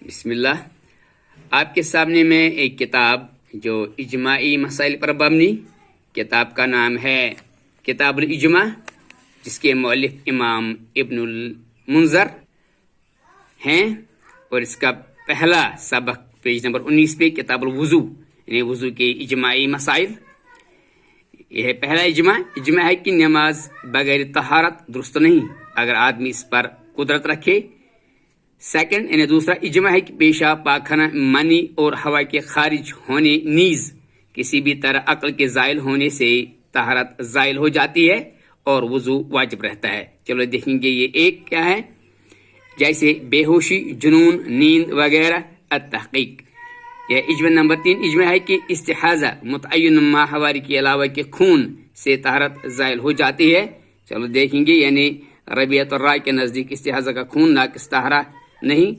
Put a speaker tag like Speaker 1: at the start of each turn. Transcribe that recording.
Speaker 1: بسم اللہ. آپ کے سامنے میں ایک کتاب جو اجماعی مسائل پر مبنی کتاب کا نام ہے کتاب الاجماع، جس کے مؤلف امام ابن المنذر ہیں، اور اس کا پہلا سبق پیج نمبر 19 پہ کتاب الوضو یعنی وضو کے اجماعی مسائل. یہ ہے پہلا اجماع ہے کہ نماز بغیر طہارت درست نہیں اگر آدمی اس پر قدرت رکھے. سیکنڈ یعنی دوسرا اجماع ہے کہ پیشاب، پاخانہ، منی اور ہوا کے خارج ہونے نیز کسی بھی طرح عقل کے زائل ہونے سے طہارت زائل ہو جاتی ہے اور وضو واجب رہتا ہے. چلو دیکھیں گے یہ ایک کیا ہے، جیسے بے ہوشی، جنون، نیند وغیرہ. التحقیق. یہ اجماع نمبر 3 اجماع ہے کہ استحاضہ متعین ماہواری کے علاوہ کے خون سے طہارت زائل ہو جاتی ہے. چلو دیکھیں گے، یعنی ربیعۃ الرائے کے نزدیک استحاضہ کا خون ناقص طہارت نہیں.